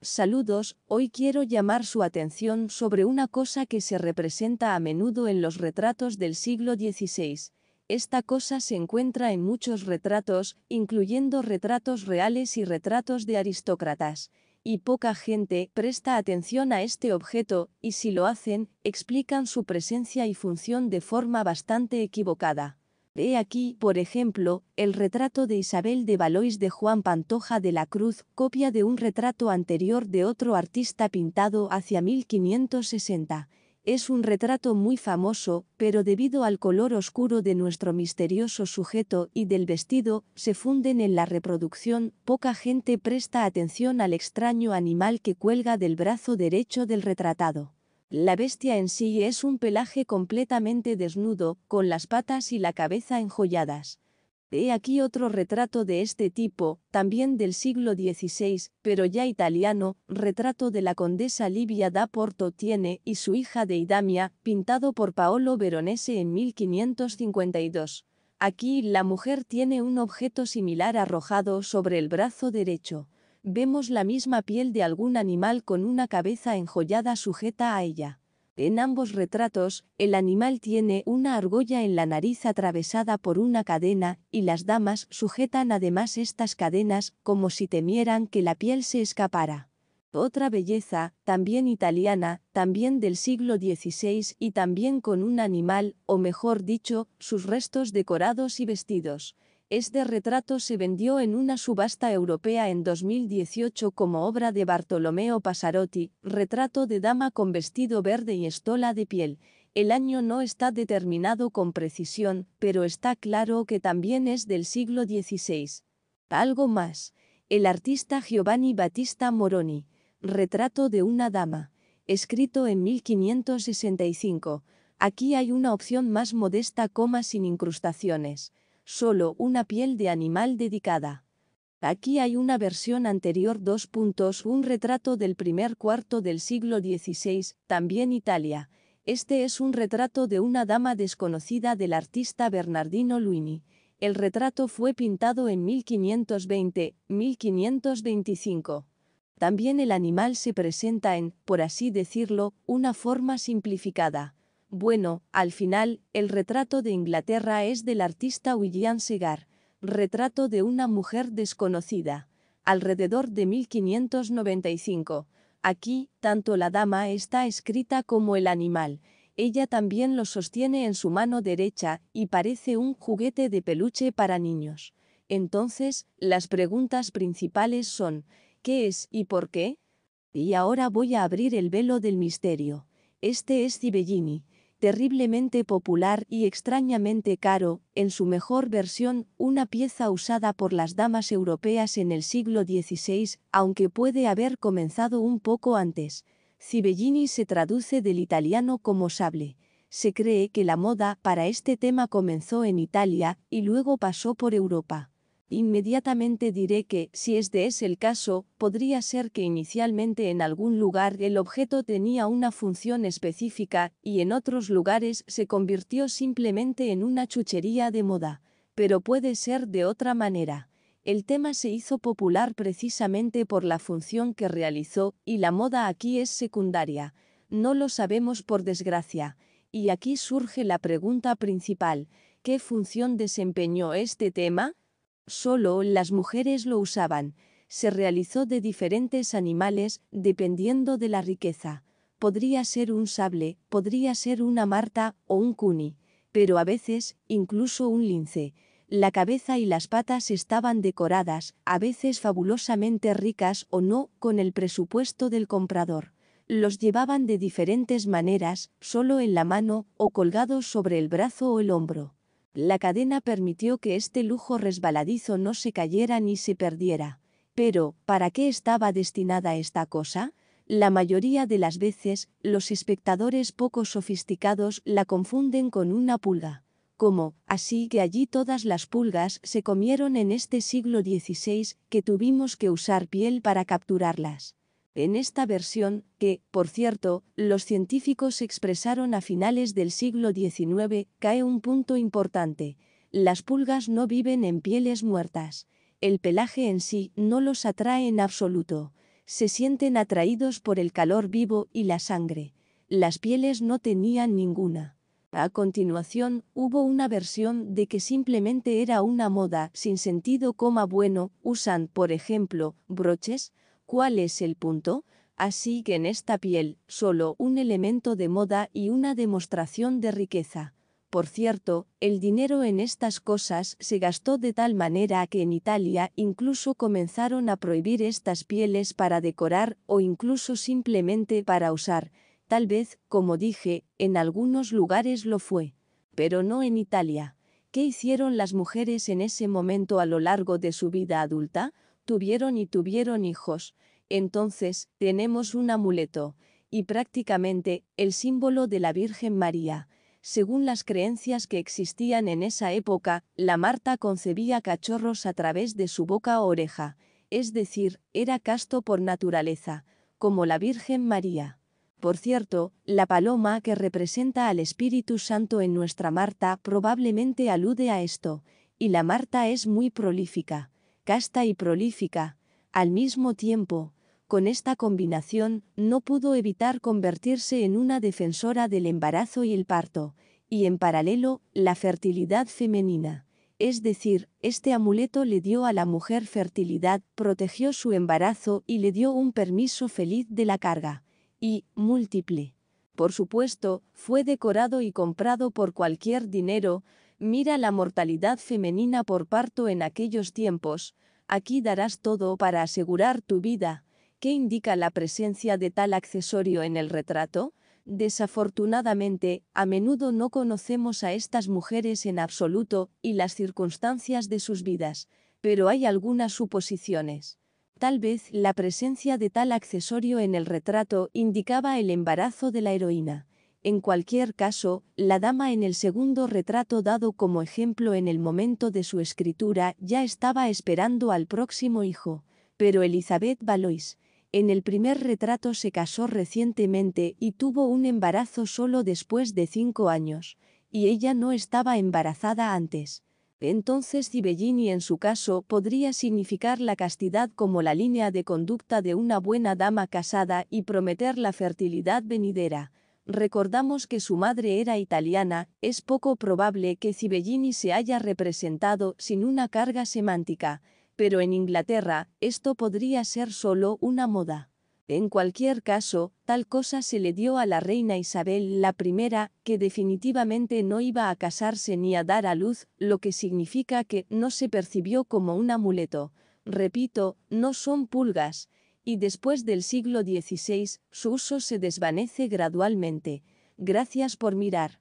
Saludos, hoy quiero llamar su atención sobre una cosa que se representa a menudo en los retratos del siglo XVI. Esta cosa se encuentra en muchos retratos, incluyendo retratos reales y retratos de aristócratas. Y poca gente presta atención a este objeto, y si lo hacen, explican su presencia y función de forma bastante equivocada. He aquí, por ejemplo, el retrato de Isabel de Valois de Juan Pantoja de la Cruz, copia de un retrato anterior de otro artista pintado hacia 1560. Es un retrato muy famoso, pero debido al color oscuro de nuestro misterioso sujeto y del vestido, se funden en la reproducción, poca gente presta atención al extraño animal que cuelga del brazo derecho del retratado. La bestia en sí es un pelaje completamente desnudo, con las patas y la cabeza enjolladas. He aquí otro retrato de este tipo, también del siglo XVI, pero ya italiano, retrato de la condesa Livia da Porto-Tiene y su hija Deidamia, pintado por Paolo Veronese en 1552. Aquí la mujer tiene un objeto similar arrojado sobre el brazo derecho. Vemos la misma piel de algún animal con una cabeza enjollada sujeta a ella. En ambos retratos, el animal tiene una argolla en la nariz atravesada por una cadena, y las damas sujetan además estas cadenas, como si temieran que la piel se escapara. Otra belleza, también italiana, también del siglo XVI y también con un animal, o mejor dicho, sus restos decorados y vestidos. Este retrato se vendió en una subasta europea en 2018 como obra de Bartolomeo Passarotti, retrato de dama con vestido verde y estola de piel. El año no está determinado con precisión, pero está claro que también es del siglo XVI. Algo más. El artista Giovanni Battista Moroni, retrato de una dama, escrito en 1565. Aquí hay una opción más modesta, sin incrustaciones. Solo una piel de animal dedicada. Aquí hay una versión anterior. Un retrato del primer cuarto del siglo XVI, también Italia. Este es un retrato de una dama desconocida del artista Bernardino Luini. El retrato fue pintado en 1520-1525. También el animal se presenta en, por así decirlo, una forma simplificada. Bueno, al final, el retrato de Inglaterra es del artista William Segar, retrato de una mujer desconocida, alrededor de 1595. Aquí, tanto la dama está escrita como el animal. Ella también lo sostiene en su mano derecha, y parece un juguete de peluche para niños. Entonces, las preguntas principales son, ¿qué es y por qué? Y ahora voy a abrir el velo del misterio. Este es Cibellini, terriblemente popular y extrañamente caro, en su mejor versión, una pieza usada por las damas europeas en el siglo XVI, aunque puede haber comenzado un poco antes. Cibellini se traduce del italiano como sable. Se cree que la moda para este tema comenzó en Italia y luego pasó por Europa. Inmediatamente diré que, si este es el caso, podría ser que inicialmente en algún lugar el objeto tenía una función específica y en otros lugares se convirtió simplemente en una chuchería de moda. Pero puede ser de otra manera. El tema se hizo popular precisamente por la función que realizó, y la moda aquí es secundaria. No lo sabemos, por desgracia. Y aquí surge la pregunta principal: ¿qué función desempeñó este tema? Solo las mujeres lo usaban. Se realizó de diferentes animales, dependiendo de la riqueza. Podría ser un sable, podría ser una marta o un cuni, pero a veces, incluso un lince. La cabeza y las patas estaban decoradas, a veces fabulosamente ricas o no, con el presupuesto del comprador. Los llevaban de diferentes maneras, solo en la mano o colgados sobre el brazo o el hombro. La cadena permitió que este lujo resbaladizo no se cayera ni se perdiera. Pero, ¿para qué estaba destinada esta cosa? La mayoría de las veces, los espectadores poco sofisticados la confunden con una pulga. ¿Cómo? Así que allí todas las pulgas se comieron en este siglo XVI, que tuvimos que usar piel para capturarlas. En esta versión, que, por cierto, los científicos expresaron a finales del siglo XIX, cae un punto importante. Las pulgas no viven en pieles muertas. El pelaje en sí no los atrae en absoluto. Se sienten atraídos por el calor vivo y la sangre. Las pieles no tenían ninguna. A continuación, hubo una versión de que simplemente era una moda sin sentido, bueno, usan, por ejemplo, broches. ¿Cuál es el punto? Así que en esta piel, solo un elemento de moda y una demostración de riqueza. Por cierto, el dinero en estas cosas se gastó de tal manera que en Italia incluso comenzaron a prohibir estas pieles para decorar o incluso simplemente para usar. Tal vez, como dije, en algunos lugares lo fue, pero no en Italia. ¿Qué hicieron las mujeres en ese momento a lo largo de su vida adulta? Tuvieron hijos. Entonces, tenemos un amuleto, y prácticamente, el símbolo de la Virgen María. Según las creencias que existían en esa época, la Marta concebía cachorros a través de su boca o oreja, es decir, era casto por naturaleza, como la Virgen María. Por cierto, la paloma que representa al Espíritu Santo en nuestra Marta probablemente alude a esto, y la Marta es muy prolífica, casta y prolífica, al mismo tiempo. Con esta combinación, no pudo evitar convertirse en una defensora del embarazo y el parto, y en paralelo, la fertilidad femenina. Es decir, este amuleto le dio a la mujer fertilidad, protegió su embarazo y le dio un permiso feliz de la carga. Y, múltiple. Por supuesto, fue decorado y comprado por cualquier dinero. Mira la mortalidad femenina por parto en aquellos tiempos. Aquí darás todo para asegurar tu vida. ¿Qué indica la presencia de tal accesorio en el retrato? Desafortunadamente, a menudo no conocemos a estas mujeres en absoluto y las circunstancias de sus vidas, pero hay algunas suposiciones. Tal vez la presencia de tal accesorio en el retrato indicaba el embarazo de la heroína. En cualquier caso, la dama en el segundo retrato dado como ejemplo en el momento de su escritura ya estaba esperando al próximo hijo. Pero Elizabeth Valois, en el primer retrato se casó recientemente y tuvo un embarazo solo después de 5 años, y ella no estaba embarazada antes. Entonces Cibellini en su caso podría significar la castidad como la línea de conducta de una buena dama casada y prometer la fertilidad venidera. Recordamos que su madre era italiana, es poco probable que Cibellini se haya representado sin una carga semántica, pero en Inglaterra, esto podría ser solo una moda. En cualquier caso, tal cosa se le dio a la reina Isabel la I, que definitivamente no iba a casarse ni a dar a luz, lo que significa que no se percibió como un amuleto. Repito, no son pulgas. Y después del siglo XVI, su uso se desvanece gradualmente. Gracias por mirar.